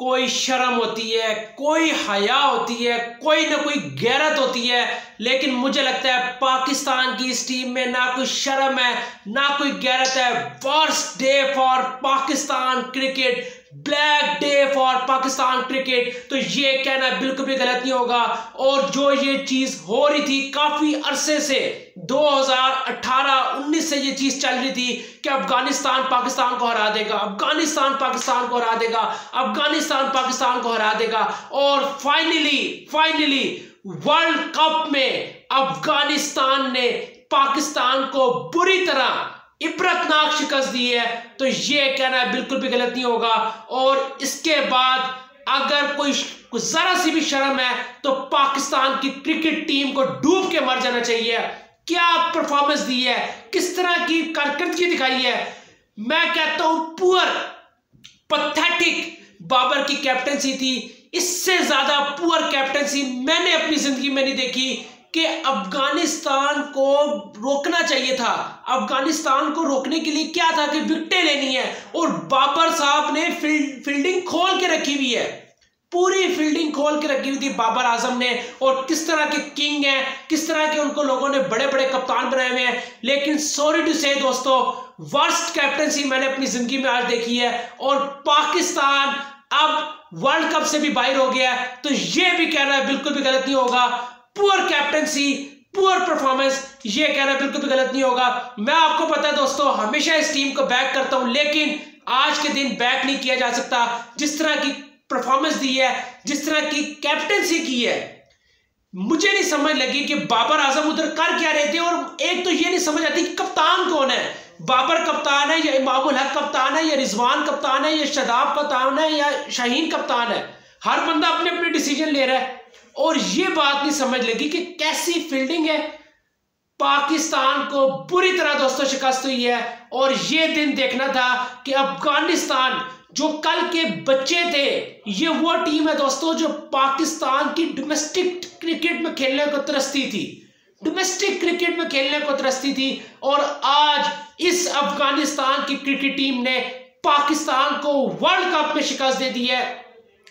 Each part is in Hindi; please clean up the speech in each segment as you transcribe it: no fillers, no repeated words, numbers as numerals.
कोई शर्म होती है, कोई हया होती है, कोई ना कोई गैरत होती है, लेकिन मुझे लगता है पाकिस्तान की इस टीम में ना कोई शर्म है ना कोई गैरत है। Worst day for Pakistan cricket, black day for Pakistan cricket. तो ये कहना बिल्कुल भी गलत नहीं होगा। और जो ये चीज हो रही थी काफी अरसे से, 2018-19 से ये चीज चल रही थी कि अफगानिस्तान पाकिस्तान को हरा देगा, अफगानिस्तान पाकिस्तान को हरा देगा, अफगानिस्तान पाकिस्तान को हरा देगा। और फाइनली वर्ल्ड कप में अफगानिस्तान ने पाकिस्तान को बुरी तरह इबरतनाक शिकस्त दी है। तो ये कहना बिल्कुल भी गलत नहीं होगा। और इसके बाद अगर कोई जरा सी भी शर्म है तो पाकिस्तान की क्रिकेट टीम को डूब के मर जाना चाहिए। क्या परफॉर्मेंस दी है, किस तरह की कारकर्दगी दिखाई है। मैं कहता हूं पुअर, पैथेटिक बाबर की कैप्टनसी थी। इससे ज्यादा पुअर कैप्टनसी मैंने अपनी जिंदगी में नहीं देखी। कि अफगानिस्तान को रोकना चाहिए था। अफगानिस्तान को रोकने के लिए क्या था कि विकेटें लेनी है, और बाबर साहब ने फील्डिंग खोल के रखी हुई है, पूरी फील्डिंग खोल के रखी हुई थी बाबर आजम ने। और किस तरह के किंग हैं, किस तरह के उनको लोगों ने बड़े बड़े कप्तान बनाए हुए हैं। लेकिन सॉरी टू से दोस्तों, वर्स्ट कैप्टनसी मैंने अपनी जिंदगी में आज देखी है। और पाकिस्तान अब वर्ल्ड कप से भी बाहर हो गया है। तो यह भी कहना बिल्कुल भी गलत नहीं होगा, पुअर कैप्टनसी, पुअर परफॉर्मेंस, ये कहना बिल्कुल भी गलत नहीं होगा। मैं आपको पता है दोस्तों, हमेशा इस टीम को बैक करता हूं, लेकिन आज के दिन बैक नहीं किया जा सकता। जिस तरह की परफॉर्मेंस दी है, जिस तरह की कैप्टनसी की है, मुझे नहीं समझ लगी कि बाबर आजम उधर कर क्या रहे थे। और एक तो ये नहीं समझ आती कि कप्तान कौन है। बाबर कप्तान है या इमामुल हक कप्तान है या रिजवान कप्तान है या शादाब कप्तान है या शाहीन कप्तान है। हर बंदा अपने अपने डिसीजन ले रहा है। और ये बात नहीं समझ लगी कि कैसी फील्डिंग है। पाकिस्तान को बुरी तरह दोस्तों शिकस्त हुई है। और ये दिन देखना था कि अफगानिस्तान जो कल के बच्चे थे, ये वो टीम है दोस्तों जो पाकिस्तान की डोमेस्टिक क्रिकेट में खेलने को तरसती थी, डोमेस्टिक क्रिकेट में खेलने को तरसती थी। और आज इस अफगानिस्तान की क्रिकेट टीम ने पाकिस्तान को वर्ल्ड कप में शिकस्त दे दी है।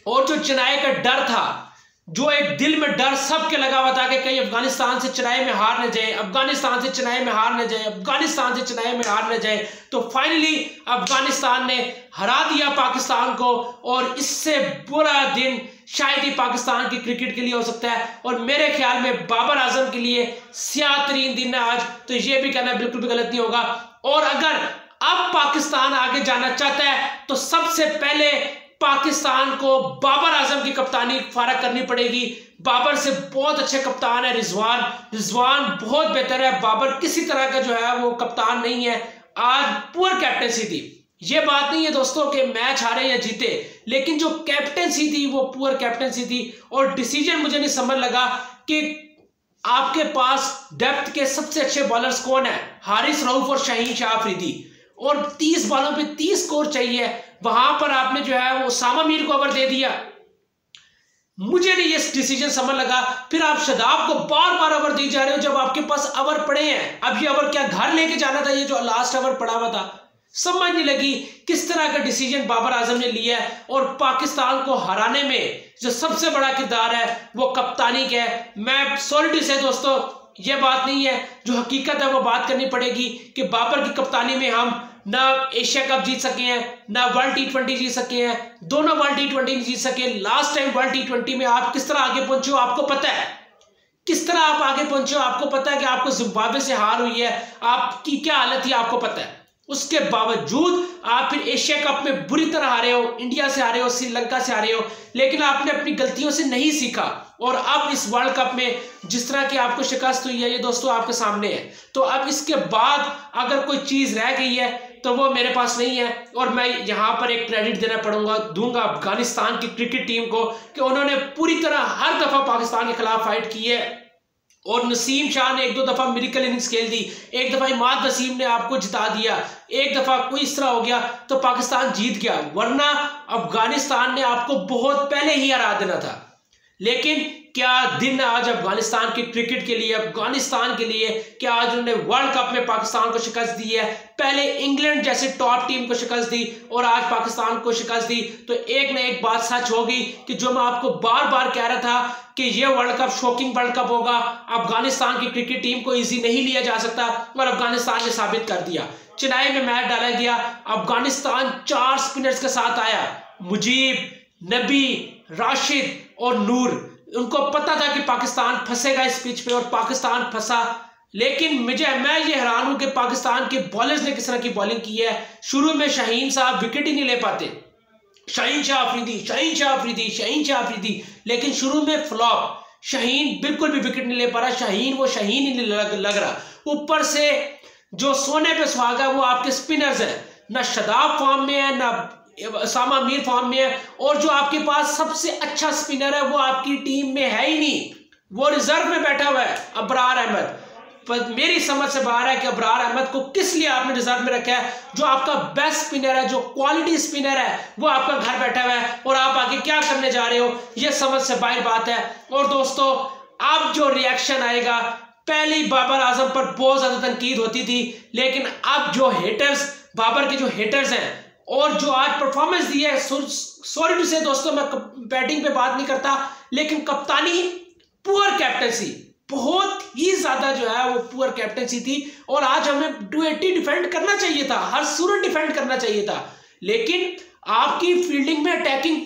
और जो चेन्नई का डर था, जो एक दिल में डर सबके लगा हुआ था कि कहीं अफगानिस्तान से चेन्नई में हार न जाए, अफगानिस्तान से चेन्नई में हार न जाए, अफगानिस्तान से चेन्नई में हार न जाए, तो फाइनली अफगानिस्तान ने हरा दिया पाकिस्तान को। और इससे बुरा दिन शायद ही पाकिस्तान की क्रिकेट के लिए हो सकता है। और मेरे ख्याल में बाबर आजम के लिए स्याह तरीन दिन है आज। तो ये भी कहना बिल्कुल भी गलत नहीं होगा। और अगर अब पाकिस्तान आगे जाना चाहता है तो सबसे पहले पाकिस्तान को बाबर आजम की कप्तानी फारग करनी पड़ेगी। बाबर से बहुत अच्छे कप्तान है रिजवान बहुत बेहतर है। बाबर किसी तरह का जो है वो कप्तान नहीं है। आज पुअर कैप्टनसी थी। ये बात नहीं है दोस्तों कि मैच हारे या जीते, लेकिन जो कैप्टनसी थी वो पुअर कैप्टनसी थी। और डिसीजन मुझे नहीं समझ लगा कि आपके पास डेप्थ के सबसे अच्छे बॉलर्स कौन है, हारिस रऊफ और शाहीन शाह अफरीदी, और 30 बॉलों पे 30 स्कोर चाहिए। वहां पर आपने जो है वो उसामा मीर को ओवर दे दिया। मुझे नहीं ये डिसीजन समझ लगा। फिर आप शादाब को बार बार ओवर दी जा रहे हो जब आपके पास ओवर पड़े हैं। अब ये ओवर क्या घर लेके जाना था, ये जो लास्ट ओवर पड़ा हुआ था, समझ नहीं लगी किस तरह का डिसीजन बाबर आजम ने लिया है। और पाकिस्तान को हराने में जो सबसे बड़ा किरदार है वो कप्तानी का है। मैं सॉरी से दोस्तों, ये बात नहीं है, जो हकीकत है वो बात करनी पड़ेगी कि बाबर की कप्तानी में हम ना एशिया कप जीत सके हैं, ना वर्ल्ड T20 जीत सके हैं, दोनों वर्ल्ड T20 नहीं जीत सके। लास्ट टाइम वर्ल्ड T20 में आप किस तरह आगे पहुंचे हो आपको पता है, किस तरह आप आगे पहुंचे हो आपको पता है कि आपको जिम्बाब्वे से हार हुई है, आपकी क्या हालत थी आपको पता है। उसके बावजूद आप फिर एशिया कप में बुरी तरह हारे हो, इंडिया से हारे हो, श्रीलंका से हारे हो, लेकिन आपने अपनी गलतियों से नहीं सीखा। और अब इस वर्ल्ड कप में जिस तरह की आपको शिकस्त हुई है ये दोस्तों आपके सामने है। तो अब इसके बाद अगर कोई चीज रह गई है तो वो मेरे पास नहीं है। और मैं यहाँ पर एक क्रेडिट दूंगा अफगानिस्तान की क्रिकेट टीम को कि उन्होंने पूरी तरह हर दफा पाकिस्तान के खिलाफ फाइट की है। और नसीम शाह ने 1-2 दफा मिरेकल इनिंग्स खेल दी, एक दफा इमाद वसीम ने आपको जिता दिया, एक दफा कोई इस तरह हो गया तो पाकिस्तान जीत गया, वरना अफगानिस्तान ने आपको बहुत पहले ही हरा देना था। लेकिन क्या दिन आज अफगानिस्तान के क्रिकेट के लिए, अफगानिस्तान के लिए, क्या आज उन्होंने वर्ल्ड कप में पाकिस्तान को शिकस्त दी है। पहले इंग्लैंड जैसे टॉप टीम को शिकस्त दी और आज पाकिस्तान को शिकस्त दी। तो एक ना एक बात सच होगी कि जो मैं आपको बार बार कह रहा था कि ये world cup shocking world cup होगा, अफगानिस्तान की क्रिकेट टीम को इजी नहीं लिया जा सकता, और अफगानिस्तान ने साबित कर दिया। चेन्नई में मैच डाला गया, अफगानिस्तान 4 स्पिनर्स के साथ आया, मुजीब, नबी, राशिद और नूर। उनको पता था कि पाकिस्तान फंसेगा इस पिच पे, और पाकिस्तान फंसा। लेकिन मैं ये हैरान हूं कि पाकिस्तान के बॉलर्स ने किस तरह की बॉलिंग की है। शुरू में शाहीन साहब विकेट ही नहीं ले पाते, शाहीन शाह अफरीदी, लेकिन शुरू में फ्लॉप। शाहीन बिल्कुल भी विकेट नहीं ले पा रहा, शाहीन वो शाहीन ही नहीं लग रहा। ऊपर से जो सोने पे सुहागा है वो आपके स्पिनर्स हैं, ना शादाब फॉर्म में है, ना उसामा मीर फॉर्म में है, और जो आपके पास सबसे अच्छा स्पिनर है वो आपकी टीम में है ही नहीं, वो रिजर्व में बैठा हुआ है, अबरार अहमद। पर मेरी समझ से बाहर है कि अबरार अहमद को किस लिए आपने रिजर्व में रखा है। जो आपका बेस्ट स्पिनर है, जो क्वालिटी स्पिनर है, वो आपका घर बैठा हुआ है, और आप आगे क्या करने जा रहे हो, ये समझ से बाहर बात है। और दोस्तों, अब जो रिएक्शन आएगा, पहले बाबर आजम पर बहुत ज्यादा तनकीद होती थी, लेकिन अब जो हेटर्स, बाबर के जो हेटर्स हैं, और जो आज परफॉर्मेंस दी है, सॉरी टू से दोस्तों, मैं बैटिंग पे बात नहीं करता, लेकिन कप्तानी, पुअर कैप्टनसी, बहुत ही ज्यादा जो है वो पुअर कैप्टनसी थी। और आज हमें 280 डिफेंड करना चाहिए था, हर सूरत डिफेंड करना चाहिए था, लेकिन आपकी फील्डिंग में अटैकिंग।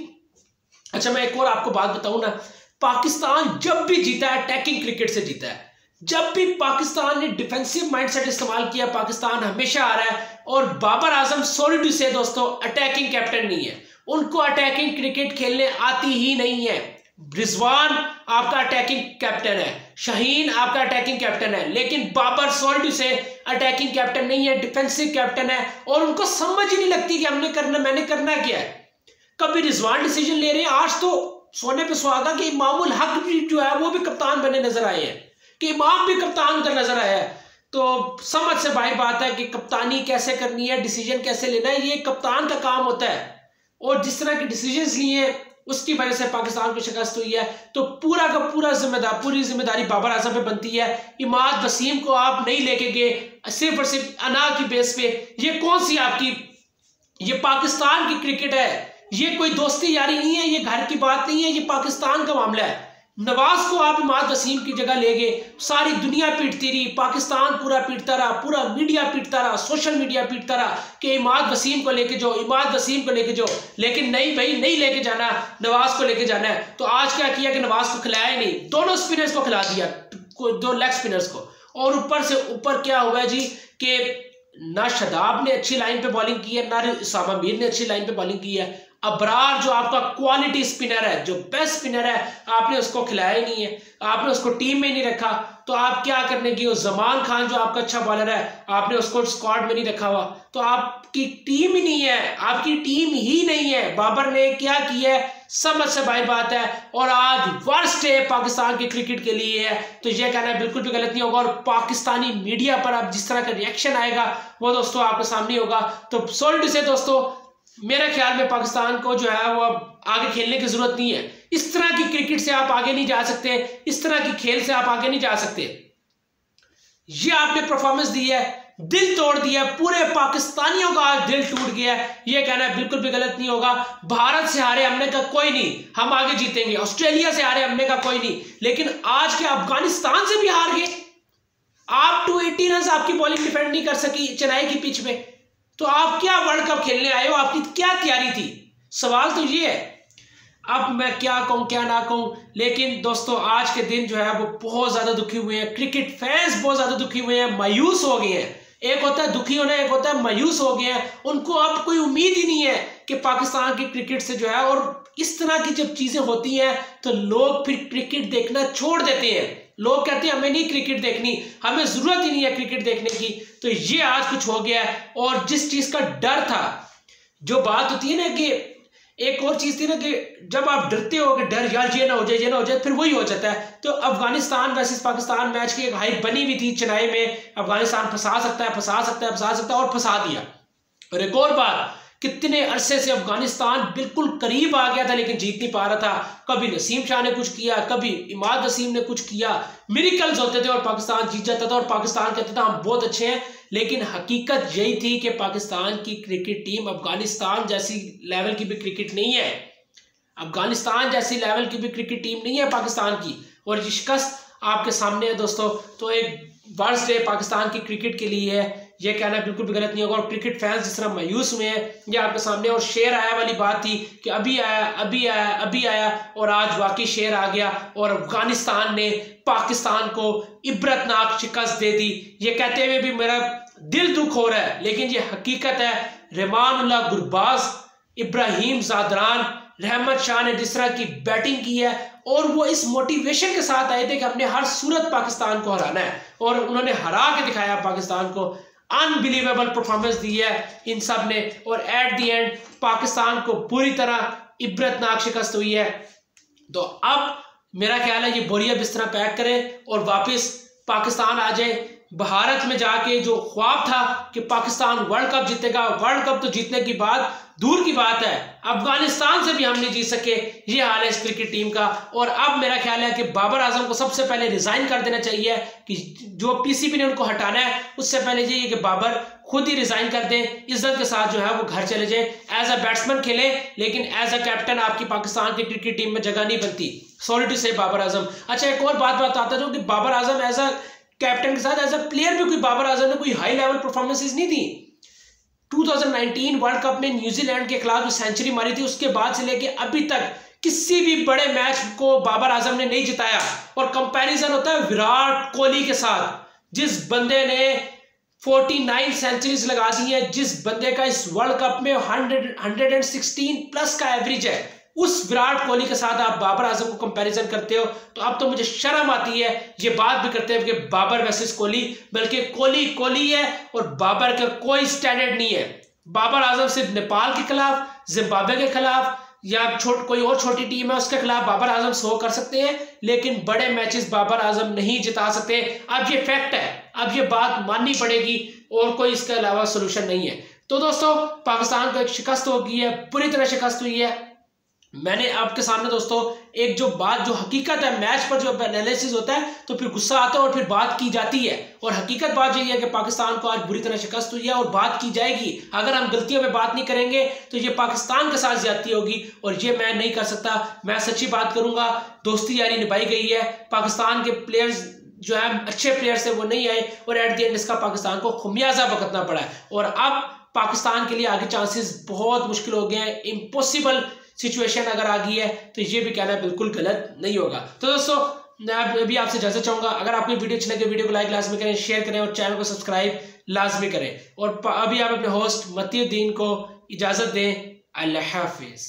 अच्छा, मैं एक और आपको बात बताऊं ना, पाकिस्तान जब भी जीता है अटैकिंग क्रिकेट से जीता है। जब भी पाकिस्तान ने डिफेंसिव माइंडसेट इस्तेमाल किया, पाकिस्तान हमेशा आ रहा है। और बाबर आजम, सॉरी टू से दोस्तों, अटैकिंग कैप्टन नहीं है, उनको अटैकिंग क्रिकेट खेलने आती ही नहीं है। रिजवान आपका अटैकिंग कैप्टन है, शाहीन आपका अटैकिंग कैप्टन है, लेकिन बाबर सॉरी टू से अटैकिंग कैप्टन नहीं है, डिफेंसिव कैप्टन है। और उनको समझ ही नहीं लगती कि मैंने करना क्या है। कभी रिजवान डिसीजन ले रहे हैं, आज तो सोने पे सुहागा कि इमामुल हक भी जो है वो भी कप्तान बने नजर आए हैं, कि इमाम भी कप्तान उधर नजर आया है। तो समझ से बाहर बात है कि कप्तानी कैसे करनी है, डिसीजन कैसे लेना है, ये कप्तान का काम होता है। और जिस तरह के डिसीजंस लिए उसकी वजह से पाकिस्तान को शिकस्त हुई है, तो पूरी जिम्मेदारी बाबर आजम पे बनती है। इमाद वसीम को आप नहीं लेके गए सिर्फ और सिर्फ अना की बेस पे। ये कौन सी आपकी, ये पाकिस्तान की क्रिकेट है, ये कोई दोस्ती यारी नहीं है, ये घर की बात नहीं है, ये पाकिस्तान का मामला है। नवाज को आप इमाद वसीम की जगह ले गए, सारी दुनिया पीटती रही, पाकिस्तान पूरा पीटता रहा, पूरा मीडिया पीटता रहा, सोशल मीडिया पीटता रहा कि इमाद वसीम को लेके जाओ, इमाद वसीम को लेके जाओ, लेकिन नहीं भाई, नहीं लेके जाना, नवाज को लेके जाना है। तो आज क्या किया कि नवाज को खिलाया ही नहीं, दोनों स्पिनर्स को खिला दिया, 2 लेग स्पिनर्स को। और ऊपर क्या हुआ जी कि ना शादाब ने अच्छी लाइन पे बॉलिंग की है, ना उसामा मीर ने अच्छी लाइन पे बॉलिंग की है। अबरार जो आपका क्वालिटी स्पिनर है, जो बेस्ट स्पिनर है, आपने उसको खिलाया ही नहीं है, आपने उसको टीम में नहीं रखा। तो आप क्या करने की, जमान खान जो आपका अच्छा बॉलर है, आपने उसको स्क्वाड में नहीं रखा हुआ, तो आपकी टीम ही नहीं है, आपकी टीम ही नहीं है। बाबर ने क्या किया है, समझ से बाहर बात है। और आज वर्स्ट है पाकिस्तान की क्रिकेट के लिए है, तो यह कहना बिल्कुल भी गलत नहीं होगा। और पाकिस्तानी मीडिया पर अब जिस तरह का रिएक्शन आएगा वो दोस्तों आपके सामने होगा। तो सॉरी से दोस्तों, मेरे ख्याल में पाकिस्तान को जो है वो अब आगे खेलने की जरूरत नहीं है। इस तरह की क्रिकेट से आप आगे नहीं जा सकते, इस तरह की खेल से आप आगे नहीं जा सकते। ये आपने परफॉर्मेंस दी है, दिल तोड़ दिया, पूरे पाकिस्तानियों का आज दिल टूट गया है। ये कहना बिल्कुल भी गलत नहीं होगा। भारत से हारे हमने का कोई नहीं, हम आगे जीतेंगे। ऑस्ट्रेलिया से हारे हमने का कोई नहीं, लेकिन आज के अफगानिस्तान से भी हार गए आप। 280 रन आपकी बॉलिंग डिफेंड नहीं कर सकी चेन्नई की पिच में, तो आप क्या वर्ल्ड कप खेलने आए हो, आपकी क्या तैयारी थी? सवाल तो ये है। अब मैं क्या कहूं क्या ना कहूं, लेकिन दोस्तों आज के दिन जो है वो बहुत ज्यादा दुखी हुए हैं, क्रिकेट फैंस बहुत ज्यादा दुखी हुए हैं, मायूस हो गए हैं। एक होता है दुखी होना, एक होता है मायूस हो गए हैं। उनको अब कोई उम्मीद ही नहीं है कि पाकिस्तान की क्रिकेट से जो है, और इस तरह की जब चीजें होती हैं तो लोग फिर क्रिकेट देखना छोड़ देते हैं। लोग कहते हैं हमें नहीं क्रिकेट देखनी, हमें जरूरत ही नहीं है क्रिकेट देखने की। तो ये आज कुछ हो गया है। और जिस चीज का डर था, जो बात होती है ना कि एक और चीज थी ना कि जब आप डरते हो कि डर यार ये ना हो जाए, ये ना हो जाए, फिर वही हो जाता है। तो अफगानिस्तान वर्सेस पाकिस्तान मैच की एक हाइप बनी हुई थी चेन्नई में, अफगानिस्तान फंसा सकता है, और फंसा दिया। और एक और बात कितने अरसे से अफगानिस्तान बिल्कुल करीब आ गया था लेकिन जीत नहीं पा रहा था। कभी नसीम शाह ने कुछ किया, कभी इमाद वसीम ने कुछ किया, मिरेकल्स होते थे और पाकिस्तान जीत जाता था और पाकिस्तान कहते था हम बहुत अच्छे हैं। लेकिन हकीकत यही थी कि पाकिस्तान की क्रिकेट टीम अफगानिस्तान जैसी लेवल की भी क्रिकेट नहीं है, अफगानिस्तान जैसी लेवल की भी क्रिकेट टीम नहीं है पाकिस्तान की। और ये शिकस्त आपके सामने है दोस्तों। तो एक वर्स्ट डे पाकिस्तान की क्रिकेट के लिए है, ये कहना बिल्कुल भी गलत नहीं होगा। और क्रिकेट फैंस जिस तरह मायूस हुए हैं ये आपके सामने। और शेर आया वाली बात थी कि अभी आया अभी आया अभी आया, और आज वाकई शेर आ गया और अफगानिस्तान ने पाकिस्तान को इबरतनाक शिकस्त दे दी। ये कहते हुए भी मेरा दिल दुख हो रहा है, लेकिन ये हकीकत है। रहमानुल्लाह गुरबाज, इब्राहिम ज़ादरान, रहमत शाह ने जिस तरह की बैटिंग की है और वो इस मोटिवेशन के साथ आए थे कि हमने हर सूरत पाकिस्तान को हराना है, और उन्होंने हरा के दिखाया पाकिस्तान को। अनबिलीवेबल परफॉर्मेंस दी है इन सब ने, और एट द एंड पाकिस्तान को पूरी तरह इबरतनाक शिकस्त हुई है। तो अब मेरा ख्याल है ये बोरिया बिस्तरा पैक करें और वापस पाकिस्तान आ जाए। भारत में जाके जो ख्वाब था कि पाकिस्तान वर्ल्ड कप जीतेगा, वर्ल्ड कप तो जीतने की बात दूर की बात है, अफगानिस्तान से भी हम नहीं जीत सके। ये हाल है इस क्रिकेट टीम का। और अब मेरा ख्याल है कि बाबर आजम को सबसे पहले रिजाइन कर देना चाहिए, कि जो पीसीबी ने उनको हटाना है उससे पहले ये कि बाबर खुद ही रिजाइन कर दें, इज्जत के साथ जो है वो घर चले जाए, एज अ बैट्समैन खेले, लेकिन एज अ कैप्टन आपकी पाकिस्तान की क्रिकेट टीम में जगह नहीं बनती। सॉरी टू से बाबर आजम। अच्छा, एक और बात बताता हूं कि Babar Azam as a captain के साथ एज अ प्लेयर भी कोई बाबर आजम ने कोई हाई लेवल परफॉर्मेंसेस नहीं दी। 2019 वर्ल्ड कप में न्यूजीलैंड के खिलाफ जो सेंचुरी मारी थी उसके बाद से लेके अभी तक किसी भी बड़े मैच को बाबर आजम ने नहीं जिताया। और कंपैरिजन होता है विराट कोहली के साथ, जिस बंदे ने 49 सेंचुरीज लगा दी है, जिस बंदे का इस वर्ल्ड कप में 116 प्लस का एवरेज है, उस विराट कोहली के साथ आप बाबर आजम को कंपैरिजन करते हो। तो अब तो मुझे शर्म आती है ये बात भी करते हैं कि बाबर वर्सेस कोहली, बल्कि कोहली कोहली है और बाबर का कोई स्टैंडर्ड नहीं है। बाबर आजम सिर्फ नेपाल के खिलाफ, जिम्बाब्वे के खिलाफ या कोई और छोटी टीम है उसके खिलाफ बाबर आजम 100 कर सकते हैं, लेकिन बड़े मैचेस बाबर आजम नहीं जिता सकते। अब ये फैक्ट है, अब ये बात माननी पड़ेगी और कोई इसके अलावा सोल्यूशन नहीं है। तो दोस्तों पाकिस्तान को एक शिकस्त हो गई है, पूरी तरह शिकस्त हुई है। मैंने आपके सामने दोस्तों एक जो बात, जो हकीकत है, मैच पर जो एनालिसिस होता है तो फिर गुस्सा आता है और फिर बात की जाती है, और हकीकत बात यही है कि पाकिस्तान को आज बुरी तरह शिकस्त हुई है और बात की जाएगी। अगर हम गलतियों पे बात नहीं करेंगे तो ये पाकिस्तान के साथ ज्यादती होगी, और ये मैं नहीं कर सकता। मैं सच्ची बात करूंगा, दोस्ती यारी निभाई गई है, पाकिस्तान के प्लेयर्स जो है अच्छे प्लेयर्स है वो नहीं आए, और एट द एंड इसका पाकिस्तान को खुमियाजा भुगतना पड़ा है। और अब पाकिस्तान के लिए आगे चांसेस बहुत मुश्किल हो गए हैं, इम्पॉसिबल सिचुएशन अगर आ गई है, तो ये भी कहना बिल्कुल गलत नहीं होगा। तो दोस्तों मैं अभी आपसे इजाजत चाहूंगा, अगर आपको वीडियो अच्छी लगे वीडियो को लाइक लाजमी करें, शेयर करें और चैनल को सब्सक्राइब लाजमी करें। और अभी आप अपने होस्ट मतीउद्दीन को इजाजत दें। अल्लाह हाफिज।